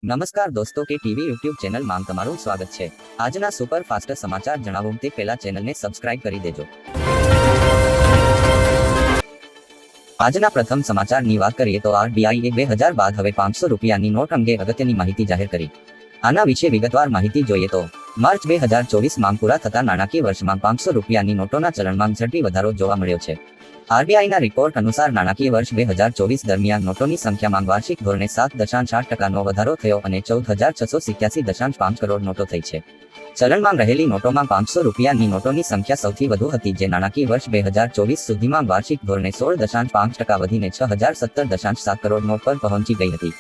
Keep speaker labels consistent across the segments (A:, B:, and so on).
A: નમસ્કાર દોસ્તો કે ટીવી યુટ્યુબ ચેનલમાં તમારું સ્વાગત છે। આજના સુપર ફાસ્ટ સમાચાર જણાવું તે પહેલા ચેનલને સબસ્ક્રાઇબ કરી દેજો। આજના પ્રથમ સમાચારની વાત કરીએ તો આરબીઆઈએ 2000 બાદ હવે 500 રૂપિયાની નોટ અંગે અગત્યની માહિતી જાહેર કરી। આના વિશે વિગતવાર માહિતી જોઈએ તો માર્ચ 2024માં પૂરા થતા નાણાકીય વર્ષમાં 500 રૂપિયાની નોટોના ચલણમાં ઝડપી વધારો જોવા મળ્યો છે। આરબીઆઈના રિપોર્ટ અનુસાર નાણાકીય વર્ષ 2024 દરમિયાન નોટોની સંખ્યામાં વાર્ષિક ધોરણે 7.8%નો વધારો થયો અને 14,687.5 કરોડ નોટો થઈ છે। ચલણમાં રહેલી નોટોમાં 500 રૂપિયાની નોટોની સંખ્યા સૌથી વધુ હતી, જે નાણાકીય વર્ષ 2024 સુધીમાં વાર્ષિક ધોરણે 16.5% વધીને 6,017.7 કરોડ નોટ પર પહોંચી ગઈ હતી।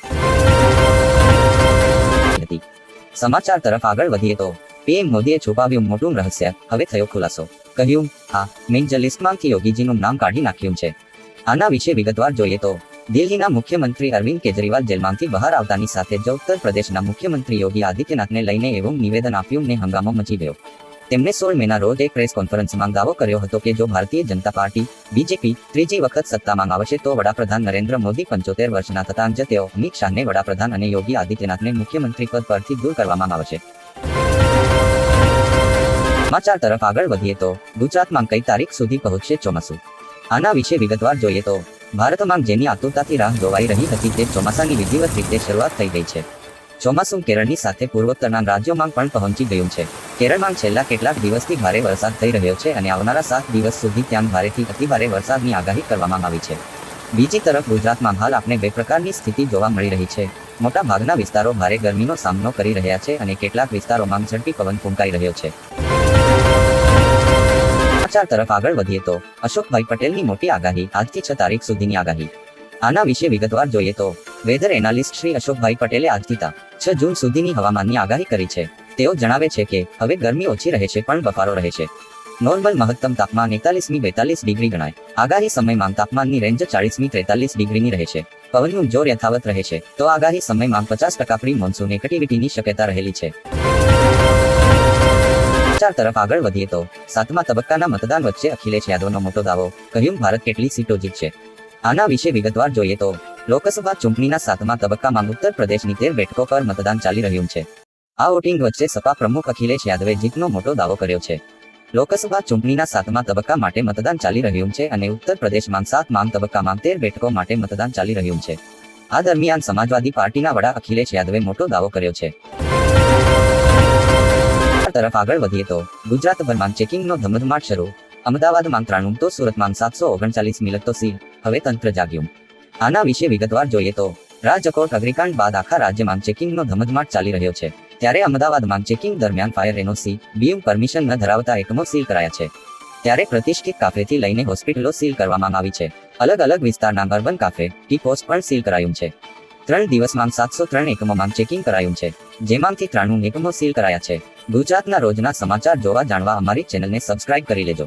A: સમાચાર તરફ આગળ વધીએ તો પીએમ મોદીએ છુપાવ્યું મોટું રહસ્ય, હવે થયો ખુલાસો। કહ્યું, હા, મેં લિસ્ટમાંથી યોગીજીનું નામ કાઢી નાખ્યું છે। આના વિશે વિગતવાર જોઈએ તો દિલ્હીના મુખ્યમંત્રી અરવિંદ કેજરીવાલ જેલમાંથી બહાર આવતાની સાથે જ ઉત્તર પ્રદેશના મુખ્યમંત્રી યોગી આદિત્યનાથને લઈને એવું નિવેદન આપ્યું ને હંગામો મચી ગયો। તેમણે 16 મેના રોજ એક પ્રેસ કોન્ફરન્સમાં દાવો કર્યો હતો કે જો ભારતીય જનતા પાર્ટી બીજેપી ત્રીજી વખત સત્તામાં આવશે તો વડાપ્રધાન નરેન્દ્ર મોદી 75 વર્ષના થતાં જ તેઓ અમિત શાહને વડાપ્રધાન અને યોગી આદિત્યનાથને મુખ્યમંત્રી પદ પરથી દૂર કરવામાં આવશે। સમાચાર તરફ આગળ વધીએ તો ગુજરાતમાં કઈ તારીખ સુધી પહોંચશે ચોમાસું? આના વિશે વિગતવાર જોઈએ તો ભારતમાં જેની આતુરતાથી રાહ જોવાઈ રહી હતી તે ચોમાસાની વિધિવત રીતે શરૂઆત થઈ ગઈ છે। ચોમાસું કેરળની સાથે પૂર્વોત્તરના રાજ્યોમાં પણ પહોંચી ગયું છે। કેરળમાં છેલ્લા કેટલાક દિવસથી ભારે વરસાદ થઈ રહ્યો છે અને આવનારા 7 દિવસ સુધી ત્યાં ભારેથી અતિભારે વરસાદની આગાહી કરવામાં આવી છે। બીજી તરફ ગુજરાતમાં હાલ આપણે બે પ્રકારની સ્થિતિ જોવા મળી રહી છે। મોટા ભાગના વિસ્તારો ભારે ગરમીનો સામનો કરી રહ્યા છે અને કેટલાક વિસ્તારોમાં ઝડપી પવન ફૂંકાઈ રહ્યો છે। સમાચાર તરફ આગળ વધીએ તો અશોકભાઈ પટેલની મોટી આગાહી, આજથી 6 તારીખ સુધીની આગાહી। આના વિશે વિગતવાર જોઈએ તો વેધર એનાલિસ્ટ શ્રી અશોકભાઈ પટેલે આજથી 6 જૂન સુધીની હવામાનની આગાહી કરી છે। તેઓ જણાવે છે કે હવે ગરમી ઓછી રહેશે પણ બફારો રહેશે। નોર્મલ મહત્તમ તાપમાન 41-42 ડિગ્રી ગણાય। આગાહી સમયમાં તાપમાનની રેન્જ 40-43 ડિગ્રીની રહેશે। પવનનું જોર યથાવત રહેશે તો આગાહી સમયમાં 50% પ્રી મોન્સૂન એક્ટિવિટીની શક્યતા રહેલી છે। સમાચાર તરફ આગળ વધીએ તો 7મા તબક્કાના મતદાન વચ્ચે અખિલેશ યાદવનો મોટો દાવો, કહ્યું ભારત કેટલી સીટો જીતશે। આના વિશે વિગતવાર જોઈએ તો લોકસભા ચૂંટણીના 7મા તબક્કામાં ઉત્તર પ્રદેશની 13 બેઠકો પર મતદાન ચાલી રહ્યું છે। આ વોટિંગ વચ્ચે સપા પ્રમુખ અખિલેશ યાદવે જીતનો મોટો દાવો કર્યો છે। લોકસભા ચૂંટણીના 7મા તબક્કા માટે મતદાન ચાલી રહ્યું છે અને ઉત્તર પ્રદેશમાં 7મા તબક્કામાં 13 બેઠકો માટે મતદાન ચાલી રહ્યું છે। આ દરમિયાન સમાજવાદી પાર્ટીના વડા અખિલેશ યાદવે મોટો દાવો કર્યો છે। તરફ આગળ વધીએ તો ગુજરાતભરમાં ચેકિંગનો ધમધમાટ શરૂ। અમદાવાદમાં 93 તો સુરતમાં 739 મિલકતો સીલ, હવે તંત્ર જાગ્યું। આના વિશે વિગતવાર જોઈએ તો રાજકોટ અગ્નિકાંડ બાદ આખા રાજ્યમાં ચેકિંગનો ધમધમાટ ચાલી રહ્યો છે। ત્યારે અમદાવાદમાં ચેકિંગ દરમિયાન ફાયર એનઓસી, બીએમ પરમિશન ન ધરાવતા એકમો સીલ કરાયા છે। ત્યારે પ્રતિષ્ઠિત કાફેથી લઈને હોસ્પિટલો સીલ કરવામાં આવી છે। અલગ અલગ વિસ્તારના અર્બન કાફે, ટી પોસ્ટ પણ સીલ કરાયું છે। 3 દિવસમાં 703 એકમોમાં ચેકિંગ કરાયું છે, જેમાંથી 93 એકમો સીલ કરાયા છે। ગુજરાતના રોજના સમાચાર જોવા જાણવા અમારી ચેનલને સબસ્ક્રાઇબ કરી લેજો।